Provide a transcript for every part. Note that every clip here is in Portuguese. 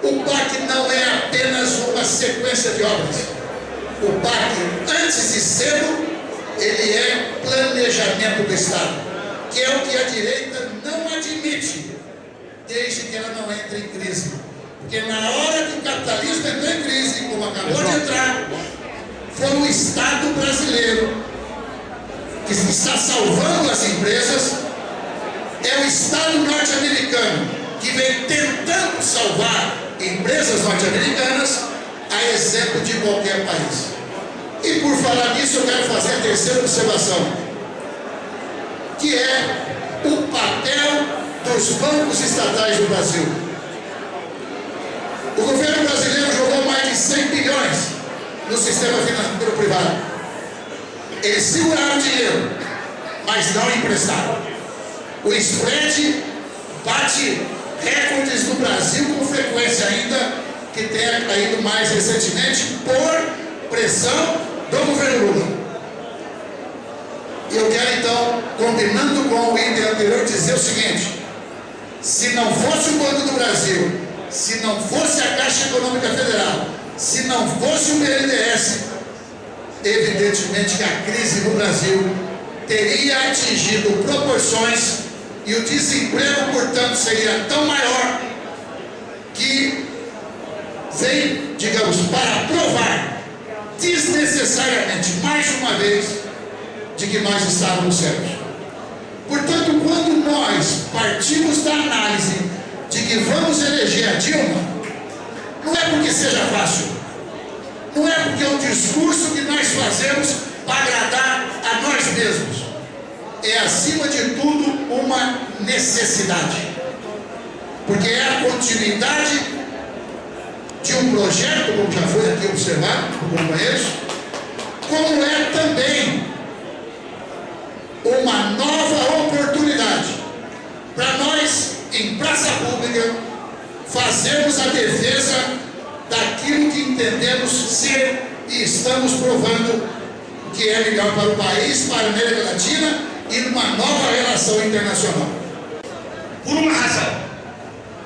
O PAC não é apenas uma sequência de obras. O PAC, antes de cedo, ele é planejamento do Estado, que é o que a direita não admite, desde que ela não entre em crise. Porque na hora que o capitalismo entrou em crise, como acabou de entrar, foi o Estado brasileiro que está salvando as empresas, é o Estado norte-americano que vem tentando salvar empresas norte-americanas, a exemplo de qualquer país. E por falar nisso, eu quero fazer a terceira observação, que é o papel dos bancos estatais do Brasil. O governo brasileiro jogou mais de 100 bilhões no sistema financeiro privado. Eles seguraram dinheiro, mas não emprestaram. O spread bate recordes no Brasil com frequência ainda, que tenha caído mais recentemente por pressão do governo Lula. E eu quero então, combinando com o item anterior, dizer o seguinte: se não fosse o Banco do Brasil, se não fosse a Caixa Econômica Federal, se não fosse o BNDES, evidentemente que a crise no Brasil teria atingido proporções e o desemprego, portanto, seria tão maior que vem, digamos, para provar desnecessariamente, mais uma vez, de que nós estávamos certos. Portanto, quando nós partimos da análise de que vamos eleger a Dilma, não é porque seja fácil, não é porque é um discurso que nós fazemos para agradar a nós mesmos. É, acima de tudo, uma necessidade, porque é a continuidade de um projeto, como já foi aqui observado por companheiros, como é também uma nova oportunidade para nós, em praça pública, fazermos a defesa daquilo que entendemos ser e estamos provando que é melhor para o país, para a América Latina e numa nova relação internacional. Por uma razão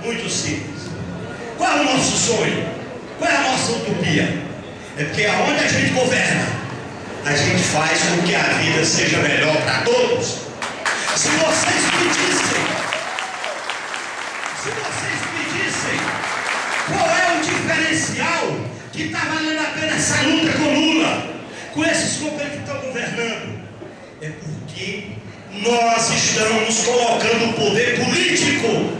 muito simples. Qual é o nosso sonho? Qual é a nossa utopia? É porque aonde a gente governa, a gente faz com que a vida seja melhor para todos. Se vocês pedissem qual é o diferencial que está valendo a pena essa luta com Lula, com esses companheiros que estão governando, é porque nós estamos colocando o poder político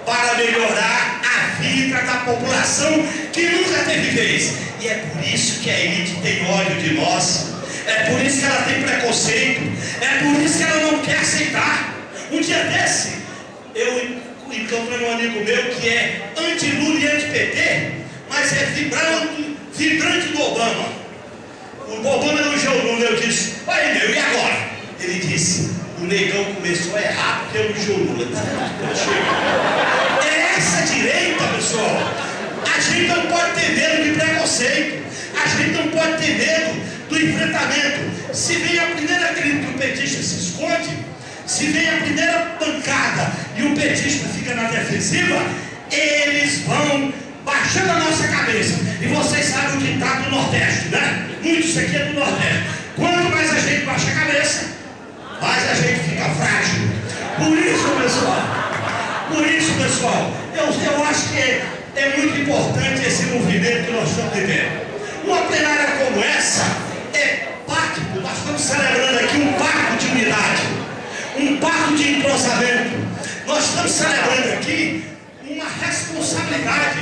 para melhorar a vida da população que nunca teve vez. E é por isso que a elite tem ódio de nós, é por isso que ela tem preconceito, é por isso que ela não quer aceitar. Um dia desse, eu encontrei um amigo meu que é anti-Lula e anti-PT, mas é vibrante do Obama. O Obama elogiou o Lula, eu disse: olha, meu, e agora? Ele disse: o negão começou a errar porque elogiou o Lula. É essa direita, pessoal. A gente não pode ter medo de preconceito, a gente não pode ter medo do enfrentamento. Se vem a primeira crítica e o petista se esconde, se vem a primeira pancada e o petista fica na defensiva, eles vão baixando a nossa cabeça. E vocês sabem o ditado do Nordeste, né? Muitos aqui é do Nordeste: quanto mais a gente baixa a cabeça, mais a gente fica frágil. Por isso, pessoal, eu acho que é muito importante esse movimento que nós estamos vivendo. Uma plenária como essa é pacto. Nós estamos celebrando aqui um pacto de unidade, um pacto de entrosamento. Nós estamos celebrando aqui uma responsabilidade.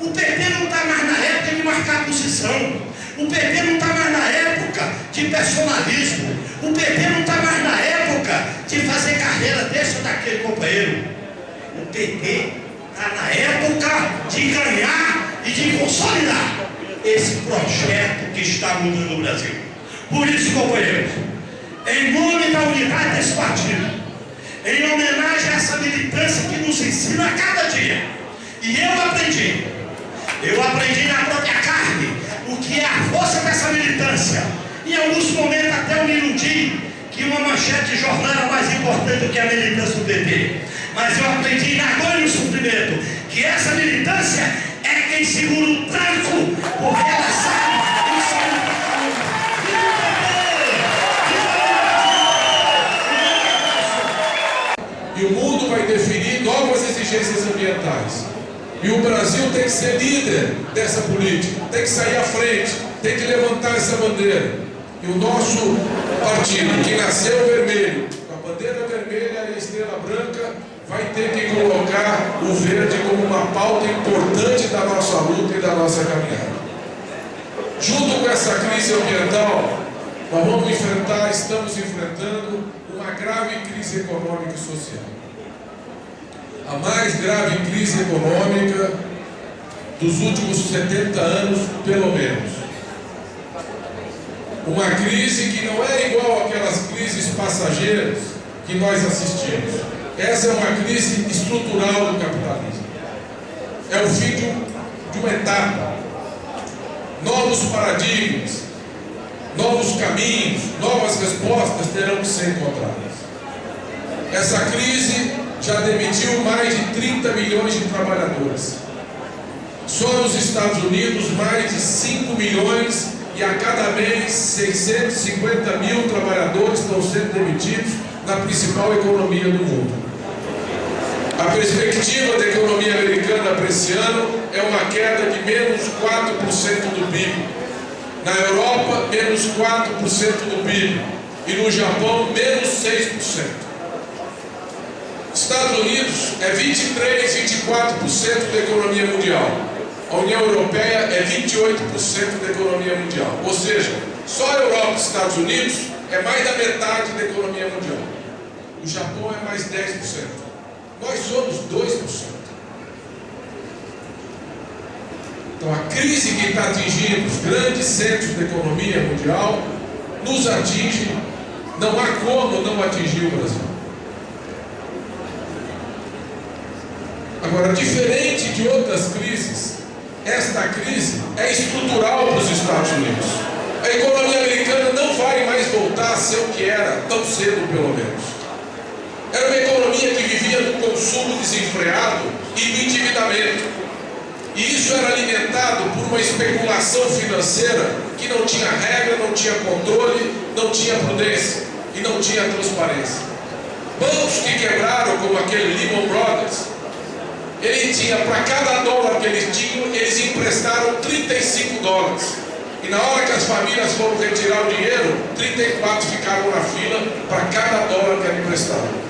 O PT não está mais na época de marcar posição. O PT não está mais na época de personalismo. O PT não está mais na época de fazer carreira desse ou daquele companheiro. O PT está na época de ganhar e de consolidar esse projeto que está mudando o Brasil. Por isso, companheiros, em nome da unidade desse partido, em homenagem a essa militância que nos ensina a cada dia, e eu aprendi na própria carne o que é a força dessa militância. Em alguns momentos até eu me iludi que uma manchete de jornal era mais importante do que a militância do PT. Mas eu aprendi na dor e no sofrimento que essa militância quem segura o tranco, porque ela sabe que isso é E o mundo vai definir novas exigências ambientais. E o Brasil tem que ser líder dessa política, tem que sair à frente, tem que levantar essa bandeira. E o nosso partido, que nasceu vermelho, com a bandeira vermelha e a estrela branca, vai ter que colocar o verde como uma pauta importante da nossa luta e da nossa caminhada. Junto com essa crise ambiental, nós vamos enfrentar, estamos enfrentando uma grave crise econômica e social. A mais grave crise econômica dos últimos 70 anos, pelo menos. Uma crise que não é igual àquelas crises passageiras que nós assistimos. Essa é uma crise estrutural do capitalismo. É o fim de uma etapa. Novos paradigmas, novos caminhos, novas respostas terão que ser encontradas. Essa crise já demitiu mais de 30 milhões de trabalhadores. Só nos Estados Unidos, mais de 5 milhões e a cada mês 650 mil trabalhadores estão sendo demitidos na principal economia do mundo. A perspectiva da economia americana para esse ano é uma queda de menos 4% do PIB. Na Europa, menos 4% do PIB. E no Japão, menos 6%. Estados Unidos é 23, 24% da economia mundial. A União Europeia é 28% da economia mundial. Ou seja, só a Europa e os Estados Unidos é mais da metade da economia mundial. O Japão é mais 10%. Nós somos 2%. Então a crise que está atingindo os grandes centros da economia mundial nos atinge, não há como não atingir o Brasil. Agora, diferente de outras crises, esta crise é estrutural para os Estados Unidos. A economia americana não vai mais voltar a ser o que era, tão cedo pelo menos. Era uma economia que vivia do consumo desenfreado e do endividamento. E isso era alimentado por uma especulação financeira que não tinha regra, não tinha controle, não tinha prudência e não tinha transparência. Bancos que quebraram, como aquele Lehman Brothers, ele tinha, para cada dólar que eles tinham, eles emprestaram 35 dólares. E na hora que as famílias foram retirar o dinheiro, 34 ficaram na fila para cada dólar que era emprestado.